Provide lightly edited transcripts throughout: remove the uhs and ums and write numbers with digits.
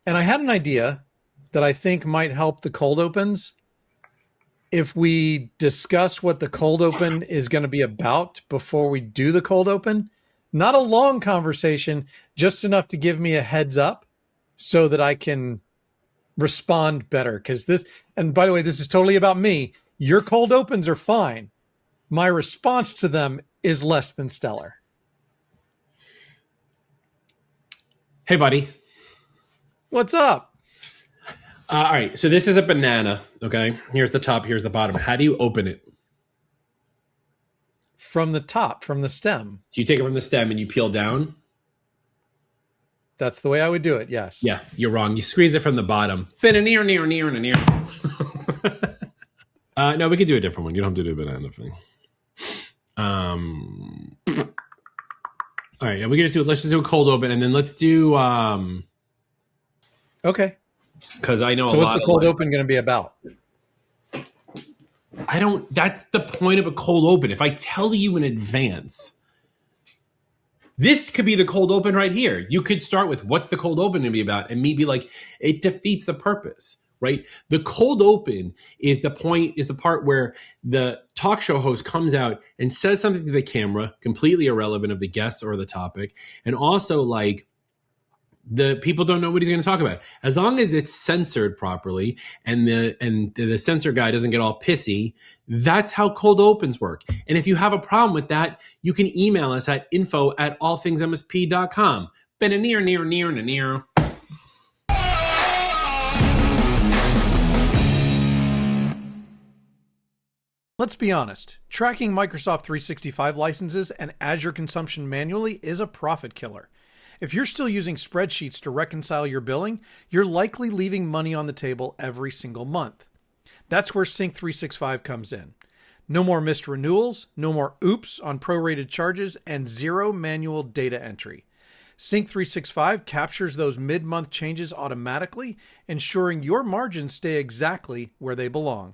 And I had an idea that I think might help the cold opens if we discuss what the cold open is going to be about before we do the cold open. Not a long conversation, just enough to give me a heads up so that I can respond better. Because this, and by the way, this is totally about me. Your cold opens are fine. My response to them is less than stellar. Hey, buddy. What's up? All right. So this is a banana. Okay. Here's the top. Here's the bottom. How do you open it? From the top, from the stem. You take it from the stem and you peel down? That's the way I would do it, yes. Yeah, you're wrong. You squeeze it from the bottom. No, we could do a different one. You don't have to do a banana thing. All right, yeah, let's just do a cold open, and then let's do okay. Because I know so what's the cold open going to be about? That's the point of a cold open. If I tell you in advance, this could be the cold open right here. You could start with what's the cold open going to be about, and me be like, it defeats the purpose, right? The cold open is the part where the talk show host comes out and says something to the camera, completely irrelevant of the guest or the topic, and also like the people don't know what he's going to talk about. As long as it's censored properly and the censor guy doesn't get all pissy, that's how cold opens work. And if you have a problem with that, you can email us at info@allthingsmsp.com. Near. Let's be honest. Tracking Microsoft 365 licenses and Azure consumption manually is a profit killer. If you're still using spreadsheets to reconcile your billing, you're likely leaving money on the table every single month. That's where Sync 365 comes in. No more missed renewals, no more oops on prorated charges, and zero manual data entry. Sync 365 captures those mid-month changes automatically, ensuring your margins stay exactly where they belong.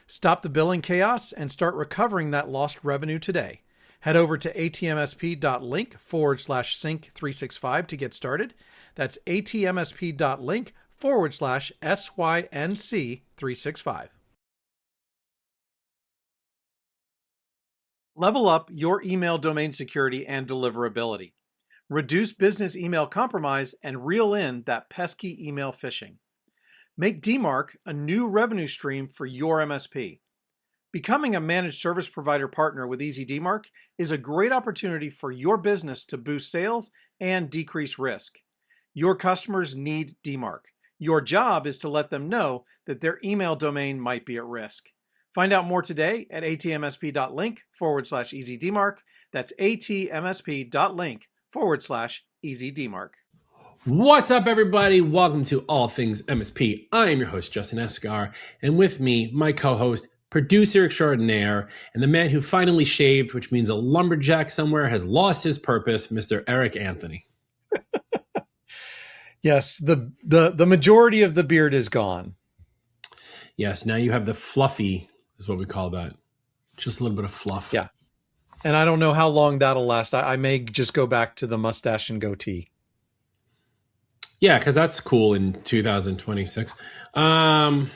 Stop the billing chaos and start recovering that lost revenue today. Head over to atmsp.link/sync365 to get started. That's atmsp.link/SYNC365. Level up your email domain security and deliverability. Reduce business email compromise and reel in that pesky email phishing. Make DMARC a new revenue stream for your MSP. Becoming a managed service provider partner with Easy DMARC is a great opportunity for your business to boost sales and decrease risk. Your customers need DMARC. Your job is to let them know that their email domain might be at risk. Find out more today at atmsp.link/EasyDMARC. That's atmsp.link/EasyDMARC. What's up, everybody? Welcome to All Things MSP. I am your host, Justin Esgar, and with me, my co-host, producer extraordinaire, and the man who finally shaved, which means a lumberjack somewhere has lost his purpose, Mr. Eric Anthony. Yes, the majority of the beard is gone. Yes, now you have the fluffy, is what we call that. Just a little bit of fluff. Yeah. And I don't know how long that'll last. I may just go back to the mustache and goatee. Yeah, because that's cool in 2026. I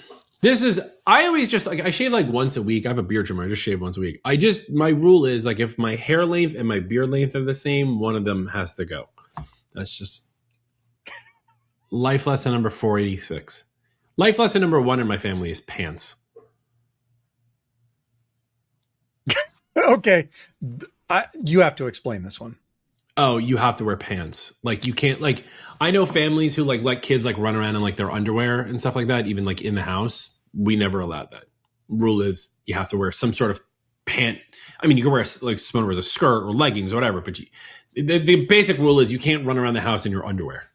always just I shave like once a week. I have a beard trimmer. I just shave once a week. My rule is like if my hair length and my beard length are the same, one of them has to go. That's just life lesson number 486. Life lesson number 1 in my family is pants. Okay. You have to explain this one. Oh, you have to wear pants. Like you can't like I know families who like let kids like run around in like their underwear and stuff like that, even like in the house. We never allowed that. Rule is you have to wear some sort of pant. I mean, you can wear like someone wears a skirt or leggings or whatever, but the basic rule is you can't run around the house in your underwear.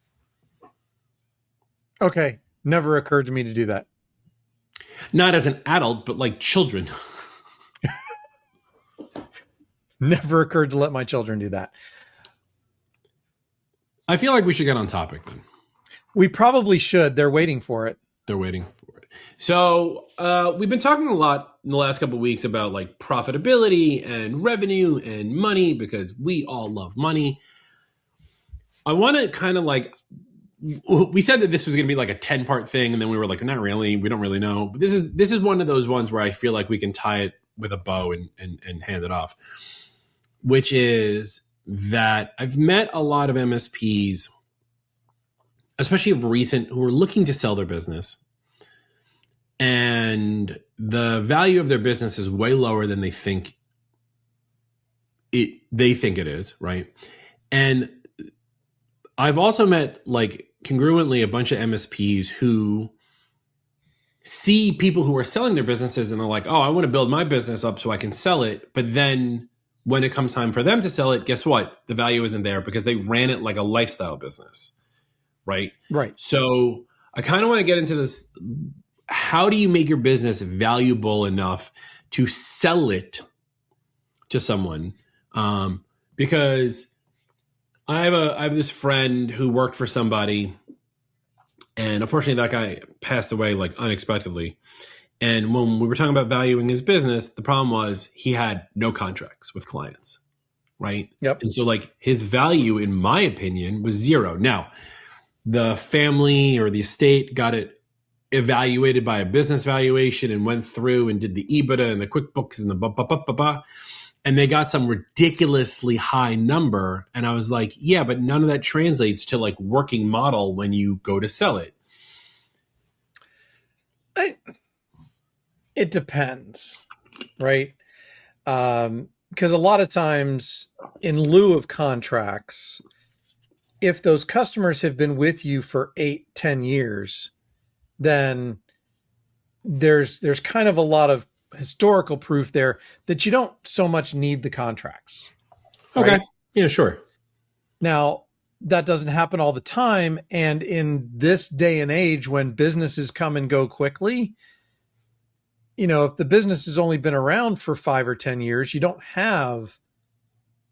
Okay. Never occurred to me to do that. Not as an adult, but like children. Never occurred to let my children do that. I feel like we should get on topic then. We probably should. They're waiting for it. They're waiting for it. So we've been talking a lot in the last couple of weeks about like profitability and revenue and money because we all love money. I want to kind of like we said that this was going to be like a 10-part thing, and then we were like, not really. We don't really know. But this is one of those ones where I feel like we can tie it with a bow and hand it off, which is that I've met a lot of MSPs, especially of recent, who are looking to sell their business, and the value of their business is way lower than they think it is, right? And I've also met, like, congruently a bunch of MSPs who see people who are selling their businesses and they're like, oh, I want to build my business up so I can sell it. But then when it comes time for them to sell it, guess what? The value isn't there because they ran it like a lifestyle business, right? Right. So I kind of want to get into this. How do you make your business valuable enough to sell it to someone? Because I have this friend who worked for somebody, and unfortunately that guy passed away like unexpectedly. And when we were talking about valuing his business, the problem was he had no contracts with clients, right? Yep. And so, like, his value, in my opinion, was zero. Now, the family or the estate got it evaluated by a business valuation and went through and did the EBITDA and the QuickBooks and the and they got some ridiculously high number. And I was like, yeah, but none of that translates to like working model when you go to sell it. It depends, right? Because a lot of times, in lieu of contracts, if those customers have been with you for 8-10 years, then there's kind of a lot of historical proof there that you don't so much need the contracts. Right? Okay. Yeah, sure. Now, that doesn't happen all the time. And in this day and age, when businesses come and go quickly, you know, if the business has only been around for 5 or 10 years, you don't have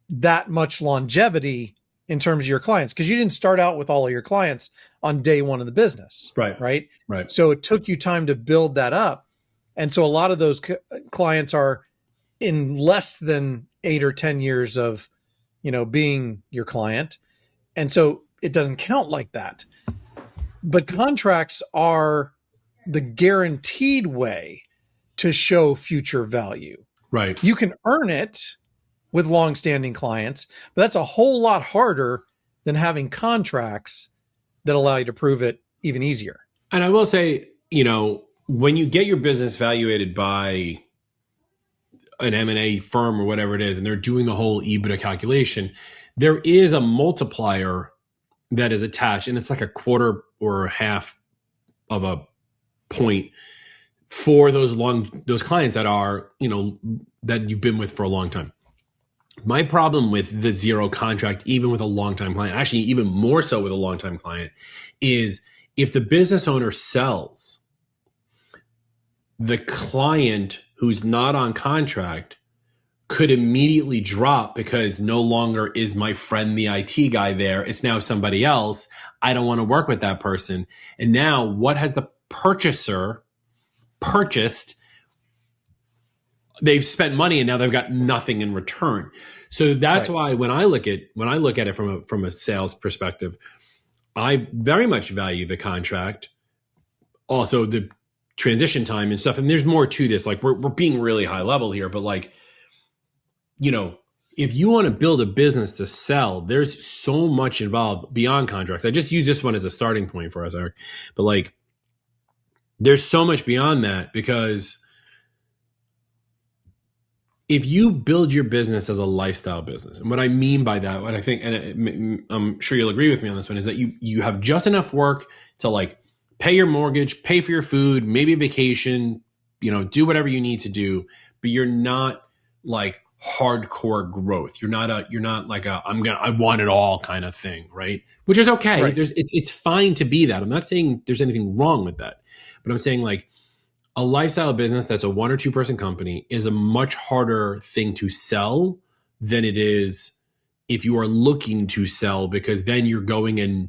that much longevity in terms of your clients, because you didn't start out with all of your clients on day one of the business. Right. So it took you time to build that up. And so a lot of those clients are in less than 8 or 10 years of, you know, being your client. And so it doesn't count like that. But contracts are the guaranteed way to show future value. Right. You can earn it with longstanding clients, but that's a whole lot harder than having contracts that allow you to prove it even easier. And I will say, you know, when you get your business valuated by an M&A firm or whatever it is, and they're doing the whole EBITDA calculation, there is a multiplier that is attached, and it's like a quarter or a half of a point for those clients that are, you know, that you've been with for a long time. My problem with the zero contract, even with a long-time client, actually even more so with a long-time client, is if the business owner sells, the client who's not on contract could immediately drop because no longer is my friend the IT guy there. It's now somebody else. I don't want to work with that person. And now what has the purchaser purchased? They've spent money and now they've got nothing in return. So that's why when I look at it from a sales perspective, I very much value the contract, also the transition time and stuff. And there's more to this. Like we're being really high level here, but like, you know, if you want to build a business to sell, there's so much involved beyond contracts. I just use this one as a starting point for us, Eric. But like, there's so much beyond that, because if you build your business as a lifestyle business, and what I mean by that, what I think, and I'm sure you'll agree with me on this one, is that you have just enough work to like pay your mortgage, pay for your food, maybe a vacation, you know, do whatever you need to do, but you're not like hardcore growth. You're not like I want it all kind of thing, right? Which is okay. Right. It's fine to be that. I'm not saying there's anything wrong with that, but I'm saying like a lifestyle business that's a 1 or 2 person company is a much harder thing to sell than it is if you are looking to sell, because then you're going and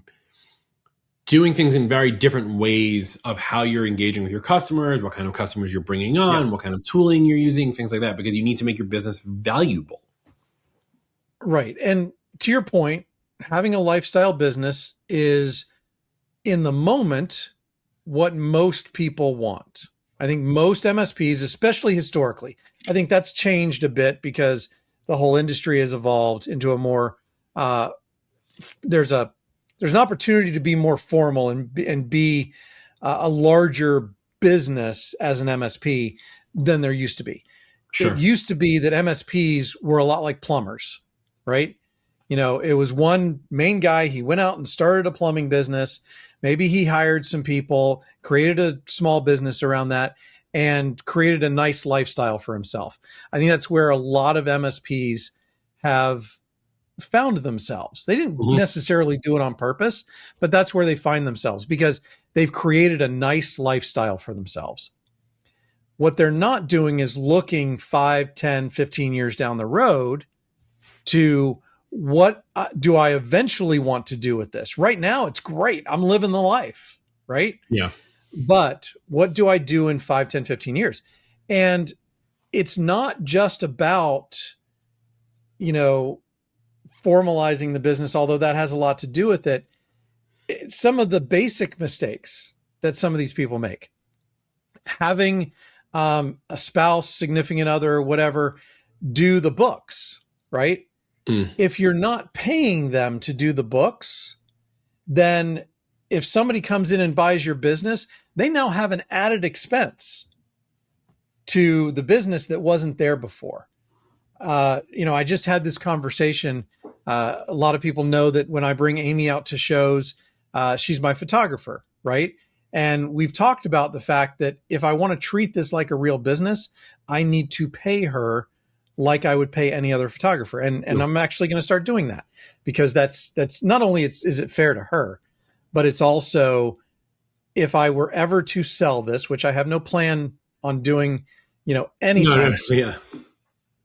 doing things in very different ways of how you're engaging with your customers, what kind of customers you're bringing on, what kind of tooling you're using, things like that, because you need to make your business valuable. Right. And to your point, having a lifestyle business is in the moment what most people want. I think most MSPs, especially historically, I think that's changed a bit because the whole industry has evolved into a more there's an opportunity to be more formal and be a larger business as an MSP than there used to be. Sure. It used to be that MSPs were a lot like plumbers, right? You know, it was one main guy. He went out and started a plumbing business. Maybe he hired some people, created a small business around that, and created a nice lifestyle for himself. I think that's where a lot of MSPs have found themselves. They didn't necessarily do it on purpose, but that's where they find themselves because they've created a nice lifestyle for themselves. What they're not doing is looking 5, 10, 15 years down the road to what do I eventually want to do with this? Right now, it's great. I'm living the life, right? Yeah. But what do I do in 5, 10, 15 years? And it's not just about, formalizing the business, although that has a lot to do with it. Some of the basic mistakes that some of these people make, having a spouse, significant other, whatever, do the books, right? If you're not paying them to do the books, then if somebody comes in and buys your business, they now have an added expense to the business that wasn't there before. I just had this conversation. A lot of people know that when I bring Amy out to shows, she's my photographer, right? And we've talked about the fact that if I want to treat this like a real business, I need to pay her like I would pay any other photographer. And I'm actually going to start doing that because that's not only is it fair to her, but it's also, if I were ever to sell this, which I have no plan on doing, anytime soon. Yeah.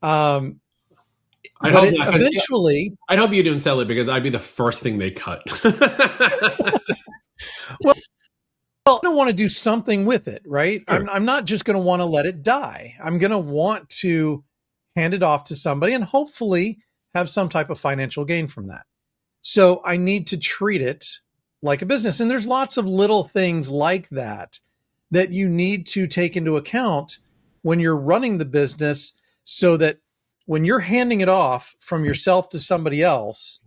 I'd hope you didn't sell it because I'd be the first thing they cut. Well, I don't want to do something with it, right? Sure. I'm not just going to want to let it die. I'm going to want to hand it off to somebody and hopefully have some type of financial gain from that. So I need to treat it like a business. And there's lots of little things like that you need to take into account when you're running the business so that when you're handing it off from yourself to somebody else,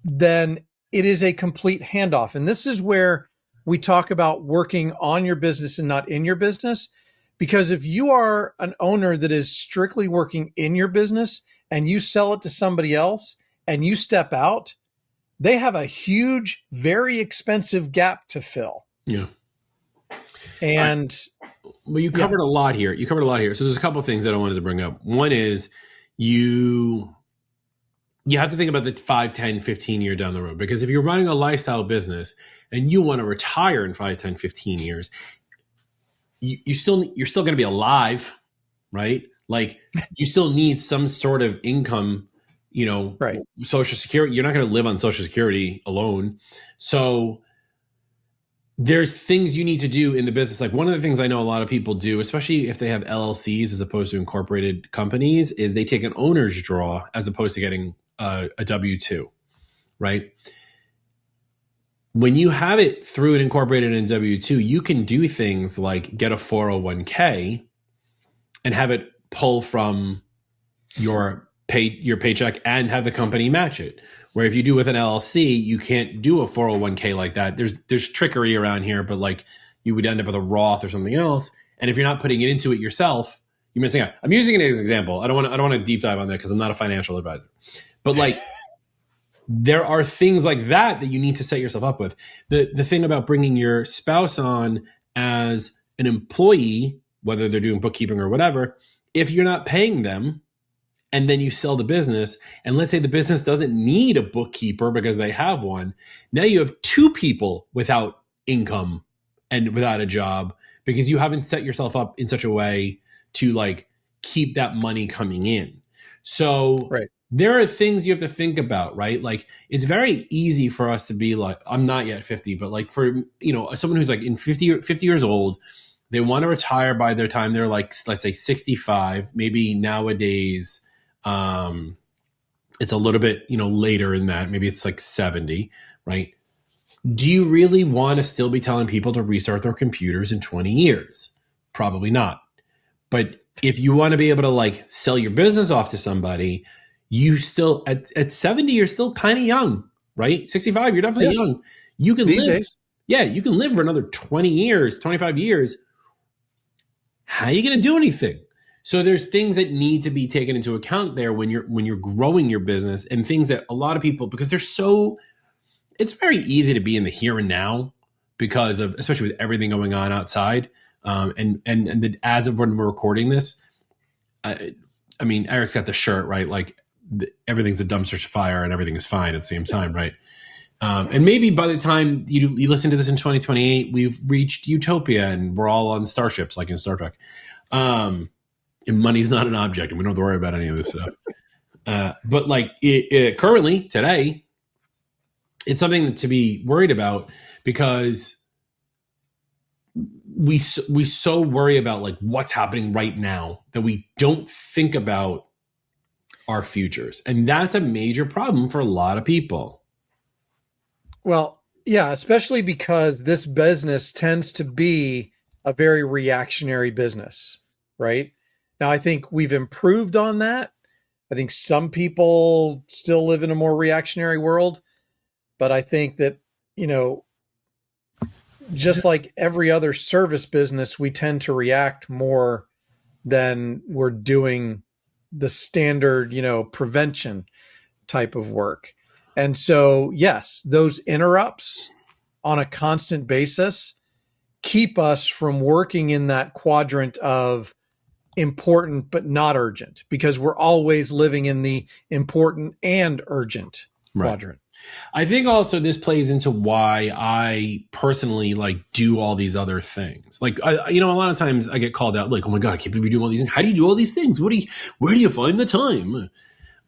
then it is a complete handoff. And this is where we talk about working on your business and not in your business. Because if you are an owner that is strictly working in your business and you sell it to somebody else and you step out, they have a huge, very expensive gap to fill. Yeah. And well, you covered a lot here. So there's a couple of things that I wanted to bring up. One is you have to think about the 5, 10, 15 year down the road, because if you're running a lifestyle business and you want to retire in 5, 10, 15 years, you're still going to be alive, right? Like you still need some sort of income, right. Social Security. You're not going to live on Social Security alone. So there's things you need to do in the business. Like one of the things I know a lot of people do, especially if they have LLCs as opposed to incorporated companies, is they take an owner's draw as opposed to getting a W-2, right? When you have it through an incorporated and W-2, you can do things like get a 401k and have it pull from your paycheck and have the company match it. Where if you do with an LLC, you can't do a 401k like that. There's trickery around here, but like you would end up with a Roth or something else. And if you're not putting it into it yourself, you're missing out. I'm using it as an example. I don't want to deep dive on that because I'm not a financial advisor. But like there are things like that you need to set yourself up with. The thing about bringing your spouse on as an employee, whether they're doing bookkeeping or whatever, if you're not paying them, and then you sell the business, and let's say the business doesn't need a bookkeeper because they have one. Now you have 2 people without income and without a job because you haven't set yourself up in such a way to like keep that money coming in. So there are things you have to think about, right? Like it's very easy for us to be like, I'm not yet 50, but like for, someone who's like in 50 years old, they want to retire by their time they're like, let's say 65, maybe nowadays, it's a little bit, later in that. Maybe it's like 70, right? Do you really want to still be telling people to restart their computers in 20 years? Probably not. But if you want to be able to like sell your business off to somebody, you still at 70, you're still kind of young, right? 65, you're definitely young. You can These live. days. Yeah, you can live for another 20 years, 25 years. How are you going to do anything? So there's things that need to be taken into account there when you're growing your business, and things that a lot of people, because it's very easy to be in the here and now because of, especially with everything going on outside. As of when we're recording this, I mean, Eric's got the shirt, right? Like everything's a dumpster fire and everything is fine at the same time, right? And maybe by the time you listen to this in 2028, we've reached utopia and we're all on starships like in Star Trek. And money's not an object and we don't have to worry about any of this stuff. But like currently today, it's something to be worried about because we so worry about like what's happening right now that we don't think about our futures. And that's a major problem for a lot of people. Well, yeah, especially because this business tends to be a very reactionary business, right? Now, I think we've improved on that. I think some people still live in a more reactionary world, but I think that, just like every other service business, we tend to react more than we're doing the standard, prevention type of work. And so, yes, those interrupts on a constant basis keep us from working in that quadrant of important but not urgent, because we're always living in the important and urgent quadrant. I think also this plays into why I personally like do all these other things. Like, a lot of times I get called out like, oh my God, I can't believe you're doing all these things. How do you do all these things? Where do you find the time?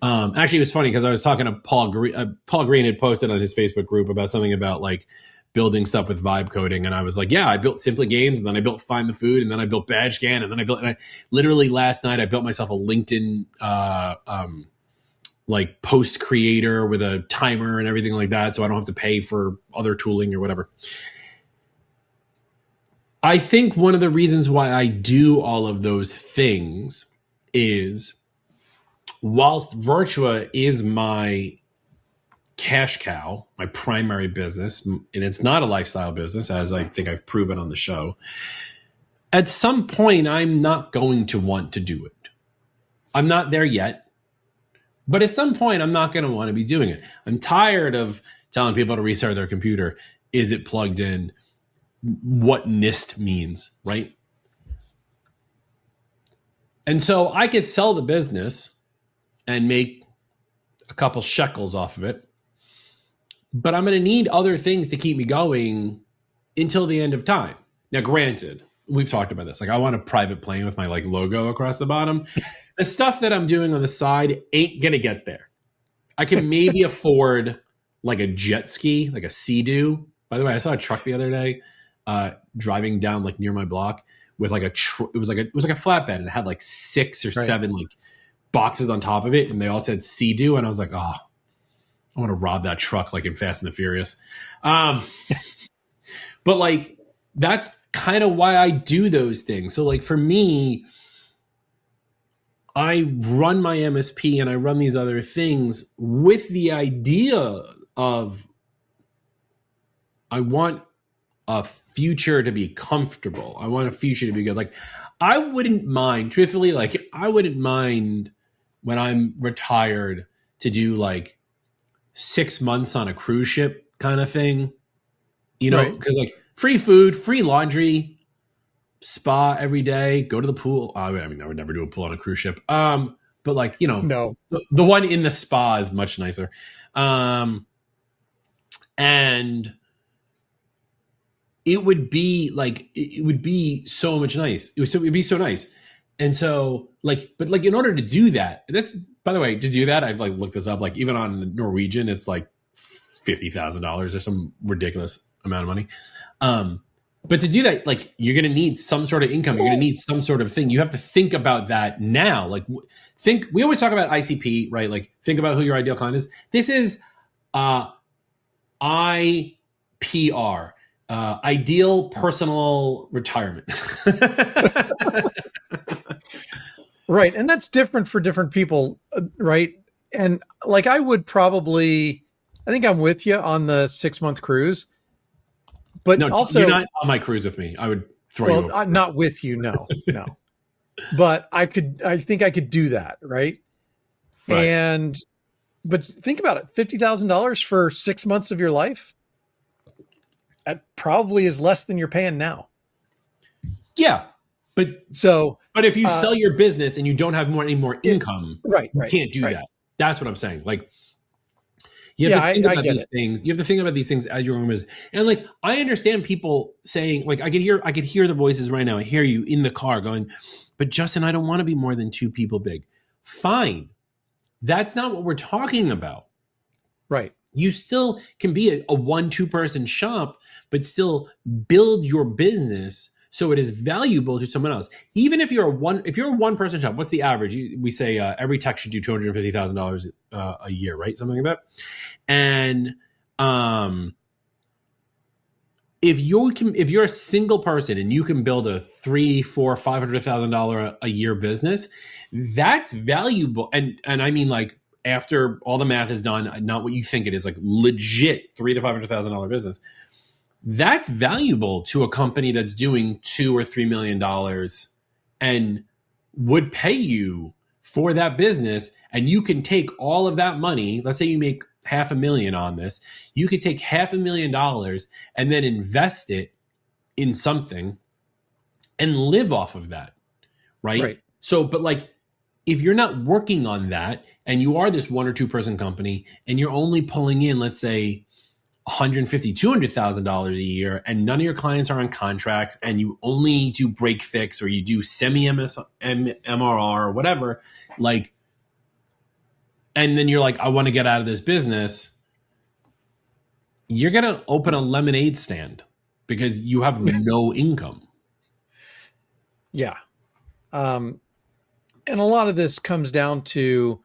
Actually, it was funny because I was talking to Paul Green. Paul Green had posted on his Facebook group about something about like building stuff with vibe coding. And I was like, yeah, I built Simply Games, and then I built Find the Food, and then I built Badge Scan, and then I literally last night I built myself a LinkedIn like post creator with a timer and everything like that, so I don't have to pay for other tooling or whatever. I think one of the reasons why I do all of those things is, whilst Virtua is my cash cow, my primary business, and it's not a lifestyle business, as I think I've proven on the show, at some point I'm not going to want to do it. I'm not there yet. But at some point, I'm not going to want to be doing it. I'm tired of telling people to restart their computer. Is it plugged in? What NIST means, right? And so I could sell the business and make a couple shekels off of it. But I'm going to need other things to keep me going until the end of time. Now, granted, we've talked about this. Like, I want a private plane with my like logo across the bottom. The stuff that I'm doing on the side ain't going to get there. I can maybe afford like a jet ski, like a Sea-Doo. By the way, I saw a truck the other day driving down like near my block with like it was like a flatbed, and it had like 6 or 7 like boxes on top of it, and they all said Sea-Doo, and I was like, oh, I want to rob that truck like in Fast and the Furious. But like that's kind of why I do those things. So like for me, I run my MSP and I run these other things with the idea of I want a future to be comfortable. I want a future to be good. Like I wouldn't mind, truthfully, like I wouldn't mind when I'm retired to do like 6 months on a cruise ship kind of thing, because like free food, free laundry, spa every day, go to the pool. I mean, I would never do a pool on a cruise ship. But like, No. the one in the spa is much nicer. And it would be so much nice. It would be so nice. And so like, but like in order to do that, that's, by the way, to do that, I've like looked this up, like even on Norwegian, it's like $50,000 or some ridiculous amount of money. But to do that, like you're going to need some sort of income. You're going to need some sort of thing. You have to think about that now. Like we always talk about ICP, right? Like think about who your ideal client is. This is, I PR, ideal personal retirement. Right. And that's different for different people. Right. And like, I think I'm with you on the 6-month cruise, but No, also you're not on my cruise with me. I would throw you over. I'm not with you. No, but I think I could do that. Right. Right. But think about it. $50,000 for 6 months of your life. That probably is less than you're paying now. Yeah. But if you sell your business and you don't have any more income, you can't do that. That's what I'm saying. Like, you have to think about these things. You have to think about these things as your own business. And like, I understand people saying, like, I could hear the voices right now. I hear you in the car going, but Justin, I don't want to be more than 2 people big. Fine. That's not what we're talking about. Right. You still can be a 1-2 person shop, but still build your business so it is valuable to someone else. Even if you're a one person shop, what's the average? We say every tech should do $250,000 a year, right? Something like that. And if you're a single person and you can build a $300,000, $400,000, $500,000 a year business, that's valuable. And I mean, like, after all the math is done, not what you think it is, like legit $300,000 to $500,000 business. That's valuable to a company that's doing $2 or $3 million and would pay you for that business. And you can take all of that money. Let's say you make $500,000 on this. You could take $500,000 and then invest it in something and live off of that. Right. So, but like, if you're not working on that and you are this 1 or 2 person company and you're only pulling in, let's say, $150,000, $200,000 a year, and none of your clients are on contracts, and you only do break fix or you do semi MRR or whatever, like, and then you're like, I want to get out of this business, you're going to open a lemonade stand because you have no income. Yeah. And a lot of this comes down to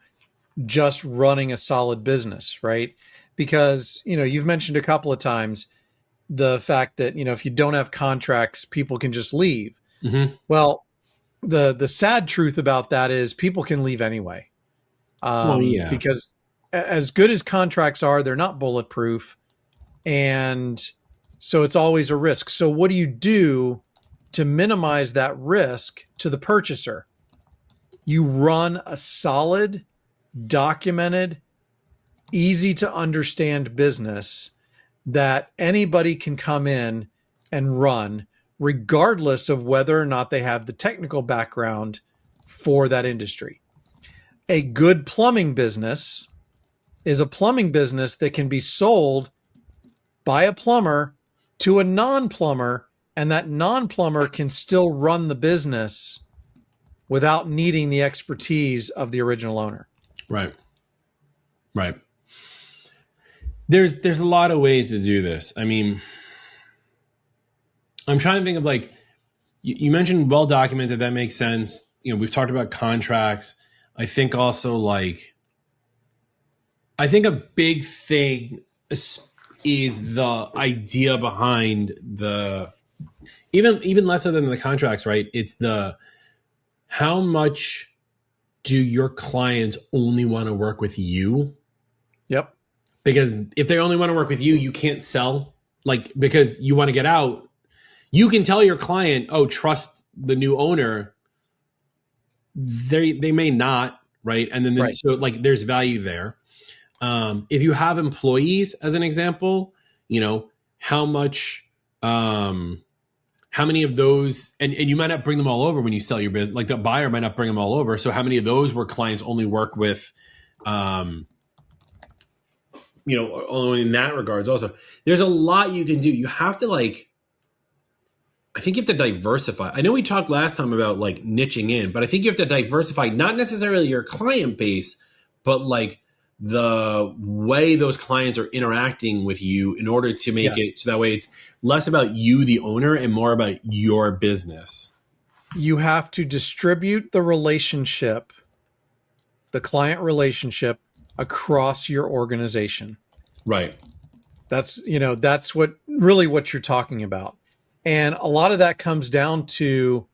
just running a solid business, right? Because, you've mentioned a couple of times the fact that, if you don't have contracts, people can just leave. Mm-hmm. Well, the sad truth about that is people can leave anyway. Because as good as contracts are, they're not bulletproof. And so it's always a risk. So what do you do to minimize that risk to the purchaser? You run a solid, documented, easy to understand business that anybody can come in and run, regardless of whether or not they have the technical background for that industry. A good plumbing business is a plumbing business that can be sold by a plumber to a non-plumber, and that non-plumber can still run the business without needing the expertise of the original owner. Right. There's a lot of ways to do this. I mean, I'm trying to think of, like, you mentioned well documented. That makes sense. We've talked about contracts. I think also, like, I think a big thing is the idea behind the, even less so than the contracts, right? It's the, how much do your clients only want to work with you? Yep. Because if they only want to work with you, you can't sell. Like, because you want to get out, you can tell your client, oh, trust the new owner. They may not, right? And then so, like, there's value there. If you have employees, as an example, how much, how many of those, and you might not bring them all over when you sell your business. Like, the buyer might not bring them all over. So how many of those were clients only work with, only in that regards also. There's a lot you can do. You have to, like, I think you have to diversify. I know we talked last time about, like, niching in, but I think you have to diversify, not necessarily your client base, but, like, the way those clients are interacting with you in order to make it so that way it's less about you, the owner, and more about your business. You have to distribute the relationship, the client relationship, across your organization. Right. That's what really what you're talking about. And a lot of that comes down to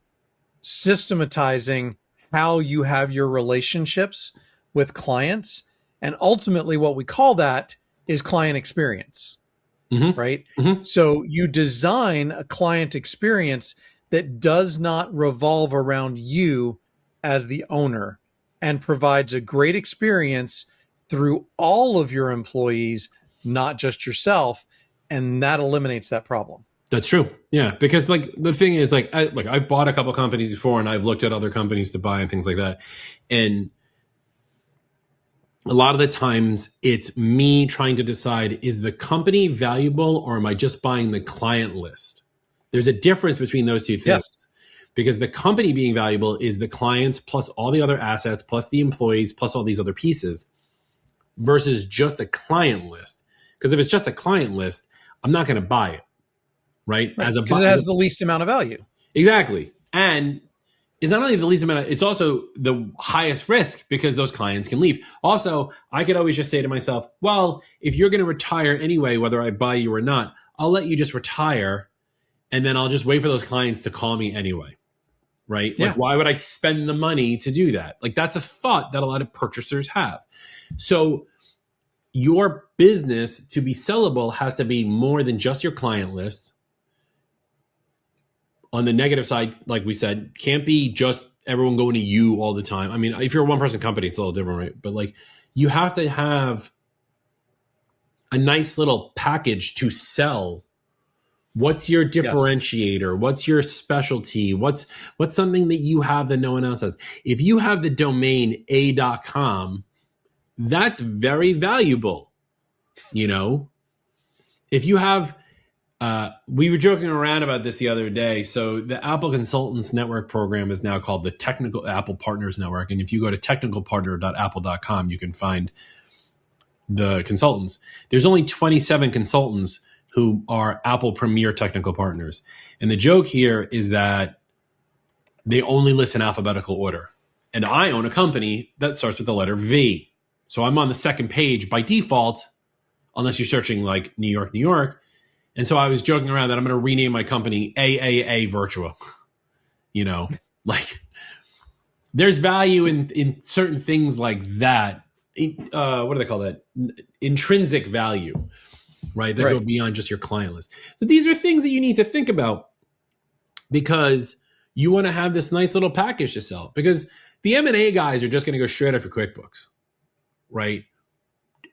systematizing how you have your relationships with clients. And ultimately, what we call that is client experience, right? So you design a client experience that does not revolve around you as the owner and provides a great experience through all of your employees, not just yourself. And that eliminates that problem. That's true. Yeah. Because like the thing is like, I've bought a couple companies before and I've looked at other companies to buy and things like that. And a lot of the times it's me trying to decide, is the company valuable or am I just buying the client list? There's a difference between those two things. Yes. Because the company being valuable is the clients plus all the other assets, plus the employees, plus all these other pieces versus just a client list. Because if it's just a client list, I'm not going to buy it. Right? Because it has the least amount of value. Exactly. And it's not only the least amount, it's also the highest risk because those clients can leave. Also, I could always just say to myself, well, if you're going to retire anyway, whether I buy you or not, I'll let you just retire and then I'll just wait for those clients to call me anyway. Right? Yeah. Like, why would I spend the money to do that? Like, that's a thought that a lot of purchasers have. So your business to be sellable has to be more than just your client list. On the negative side, like we said, can't be just everyone going to you all the time. I mean, if you're a one-person company, it's a little different, right? But like, you have to have a nice little package to sell. What's your differentiator? Yes. What's your specialty? What's something that you have that no one else has? If you have the domain a.com, that's very valuable. You know, if you have, we were joking around about this the other day. So the Apple Consultants Network program is now called the Technical Apple Partners Network. And if you go to technicalpartner.apple.com, you can find the consultants. There's only 27 consultants who are Apple Premier Technical Partners. And the joke here is that they only list in alphabetical order. And I own a company that starts with the letter V. So I'm on the second page by default, unless you're searching like New York, New York. And so I was joking around that I'm going to rename my company AAA Virtua. You know, like there's value in certain things like that. What do they call that? Intrinsic value, right? That go beyond just your client list. But these are things that you need to think about because you want to have this nice little package to sell. Because the M&A guys are just going to go straight after QuickBooks, right?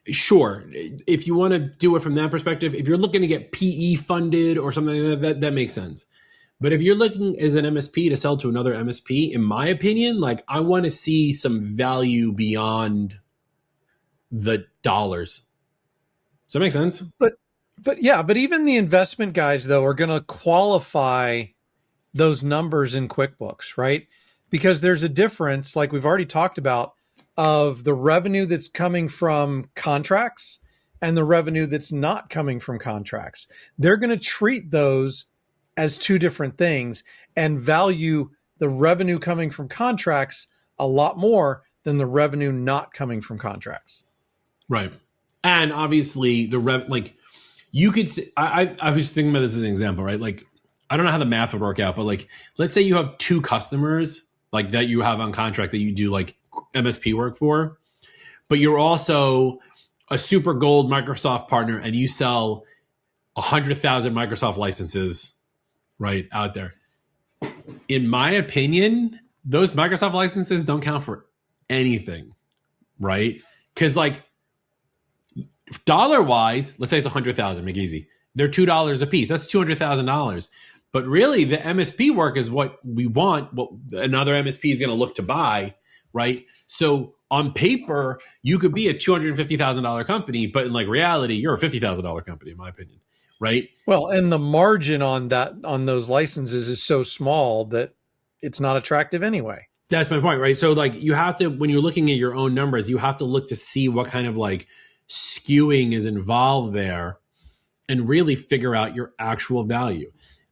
Sure, if you want to do it from that perspective, if you're looking to get PE funded or something like that makes sense. But if you're looking as an MSP to sell to another MSP, in my opinion, like I want to see some value beyond the dollars. Does that make sense? But even the investment guys though are going to qualify those numbers in QuickBooks, right? Because there's a difference, like we've already talked about, of the revenue that's coming from contracts and the revenue that's not coming from contracts. They're going to treat those as two different things and value the revenue coming from contracts a lot more than the revenue not coming from contracts. Right. And obviously like you could say, I was thinking about this as an example, right? Like, I don't know how the math would work out, but like, let's say you have two customers like that you have on contract that you do like MSP work for, but you're also a super gold Microsoft partner and you sell 100,000 Microsoft licenses right out there. In my opinion, those Microsoft licenses don't count for anything, right? Because like dollar wise, let's say it's 100,000, make it easy. They're $2 a piece. That's $200,000. But really the MSP work is what we want, what another MSP is going to look to buy. Right. So on paper, you could be a $250,000 company, but in like reality, you're a $50,000 company, in my opinion. Right. Well, and the margin on those licenses is so small that it's not attractive anyway. That's my point. Right. So like you have to, when you're looking at your own numbers, you have to look to see what kind of like skewing is involved there and really figure out your actual value.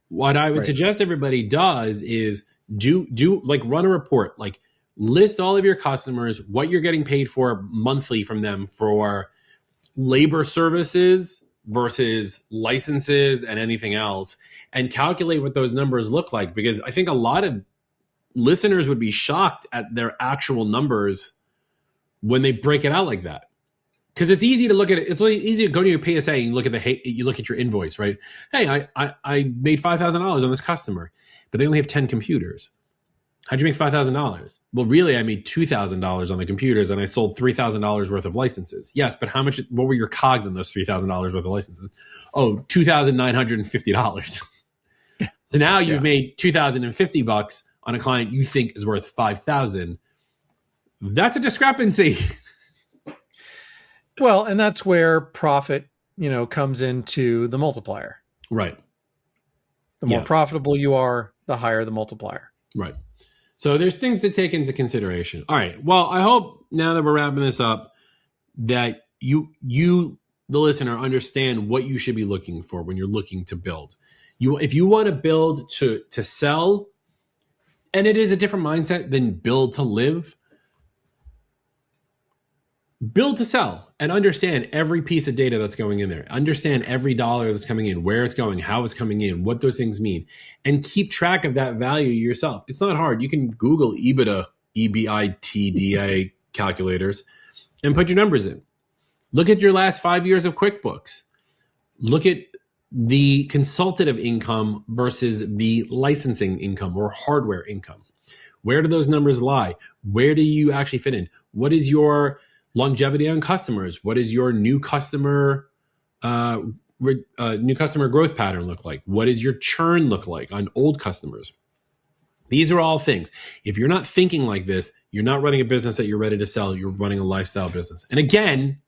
What I would suggest everybody does is do like run a report, like list all of your customers, what you're getting paid for monthly from them for labor services versus licenses and anything else, and calculate what those numbers look like. Because I think a lot of listeners would be shocked at their actual numbers when they break it out like that. Because it's easy to look at it. It's really easy to go to your PSA and look at your invoice, right? Hey, I made $5,000 on this customer, but they only have 10 computers. How'd you make $5,000? Well, really, I made $2,000 on the computers, and I sold $3,000 worth of licenses. Yes, but what were your COGS on those $3,000 worth of licenses? Oh, $2,950. So now you've made $2,050 on a client you think is worth $5,000. That's a discrepancy. Well, and that's where profit, comes into the multiplier. Right. The more profitable you are, the higher the multiplier. Right. So there's things to take into consideration. All right. Well, I hope now that we're wrapping this up that you, the listener, understand what you should be looking for when you're looking to build. If you want to build to sell, and it is a different mindset than build to live. Build to sell and understand every piece of data that's going in there. Understand every dollar that's coming in, where it's going, how it's coming in, what those things mean, and keep track of that value yourself. It's not hard. You can Google EBITDA, EBITDA calculators and put your numbers in. Look at your last 5 years of QuickBooks. Look at the consultative income versus the licensing income or hardware income. Where do those numbers lie? Where do you actually fit in? What is your longevity on customers? What is your new customer growth pattern look like? What does your churn look like on old customers? These are all things. If you're not thinking like this, you're not running a business that you're ready to sell. You're running a lifestyle business. And again,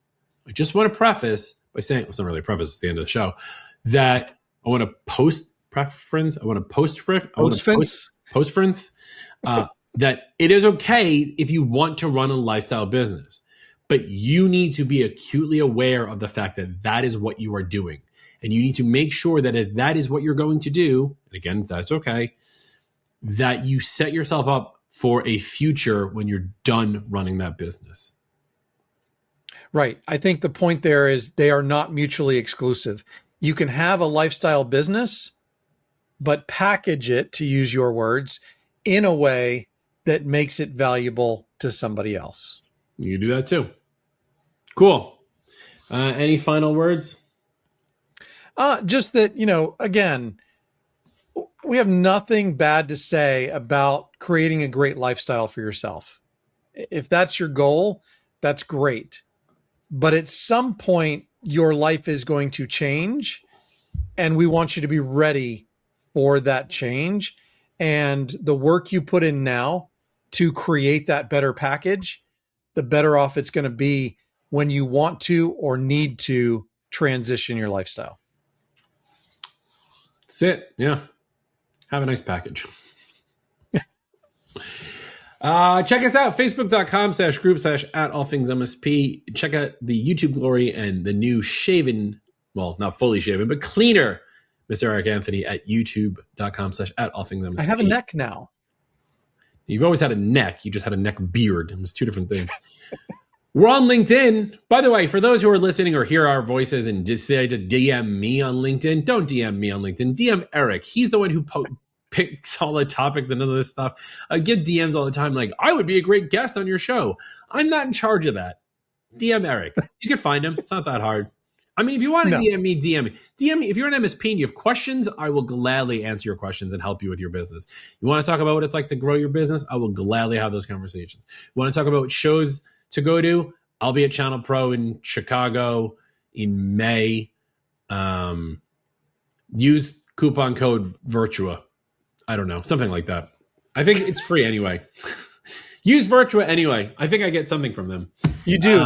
I just want to preface by saying, well, it's not really a preface, it's the end of the show, that I want to postference that it is okay if you want to run a lifestyle business. But you need to be acutely aware of the fact that that is what you are doing. And you need to make sure that if that is what you're going to do, and again, if that's okay, that you set yourself up for a future when you're done running that business. Right. I think the point there is they are not mutually exclusive. You can have a lifestyle business, but package it, to use your words, in a way that makes it valuable to somebody else. You can do that too. Cool. Any final words? Just that, again, we have nothing bad to say about creating a great lifestyle for yourself. If that's your goal, that's great. But at some point, your life is going to change, and we want you to be ready for that change. And the work you put in now to create that better package, the better off it's going to be when you want to or need to transition your lifestyle. That's it. Yeah. Have a nice package. Check us out, facebook.com/group/at All Things MSP. Check out the YouTube glory and the new shaven, well, not fully shaven, but cleaner Mr. Eric Anthony at youtube.com/at All Things MSP. I have a neck now. You've always had a neck. You just had a neck beard. It was two different things. We're on LinkedIn. By the way, for those who are listening or hear our voices and decide to DM me on LinkedIn, don't DM me on LinkedIn. DM Eric. He's the one who picks all the topics and all this stuff. I get DMs all the time like, I would be a great guest on your show. I'm not in charge of that. DM Eric. You can find him. It's not that hard. I mean, if you want to DM me, DM me. DM me. If you're an MSP and you have questions, I will gladly answer your questions and help you with your business. You want to talk about what it's like to grow your business? I will gladly have those conversations. You want to talk about shows to go to? I'll be at Channel Pro in Chicago in May. Use coupon code Virtua. I don't know, something like that. I think it's free anyway. Use Virtua anyway. I think I get something from them. You do.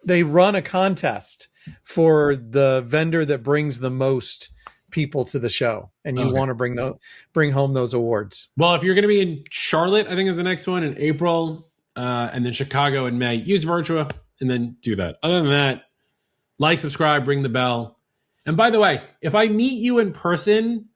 They run a contest for the vendor that brings the most people to the show, and you want to bring home those awards. Well, if you're going to be in Charlotte, I think is the next one in April. And then Chicago in May, use Virtua and then do that. Other than that, like, subscribe, ring the bell. And by the way, if I meet you in person,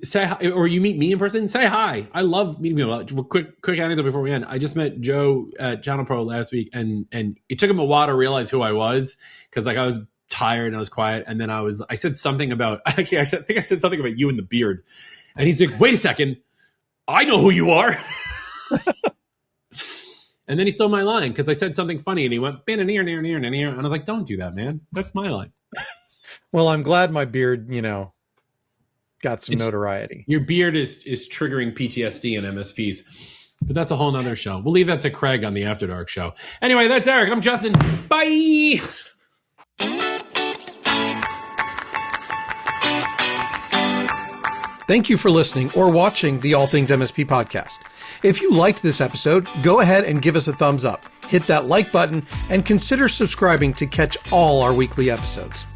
say hi, or you meet me in person, say hi. I love meeting people. Quick anecdote before we end. I just met Joe at Channel Pro last week, and it took him a while to realize who I was, because like I was tired and I was quiet, and then I said something about, actually I think I said something about you and the beard, and he's like, wait a second, I know who you are. And then he stole my line because I said something funny, and he went, and I was like, don't do that, man. That's my line. Well, I'm glad my beard, got some notoriety. Your beard is triggering PTSD and MSPs, but that's a whole nother show. We'll leave that to Craig on the After Dark show. Anyway, that's Eric. I'm Justin. Bye. Thank you for listening or watching the All Things MSP podcast. If you liked this episode, go ahead and give us a thumbs up, hit that like button, and consider subscribing to catch all our weekly episodes.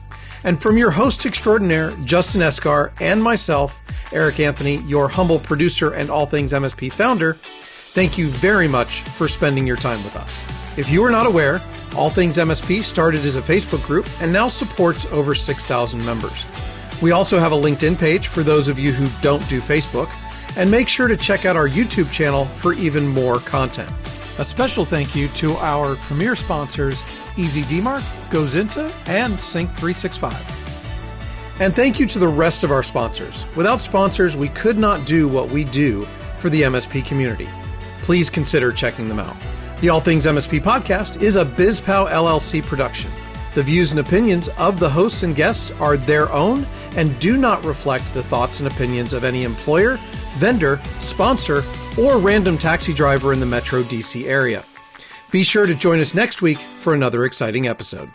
And from your host extraordinaire, Justin Esgar, and myself, Eric Anthony, your humble producer and All Things MSP founder, thank you very much for spending your time with us. If you are not aware, All Things MSP started as a Facebook group and now supports over 6,000 members. We also have a LinkedIn page for those of you who don't do Facebook, and make sure to check out our YouTube channel for even more content. A special thank you to our premier sponsors, Easy DMark, Gozinta, and Sync365. And thank you to the rest of our sponsors. Without sponsors, we could not do what we do for the MSP community. Please consider checking them out. The All Things MSP podcast is a BizPow LLC production. The views and opinions of the hosts and guests are their own and do not reflect the thoughts and opinions of any employer, vendor, sponsor, or random taxi driver in the Metro DC area. Be sure to join us next week for another exciting episode.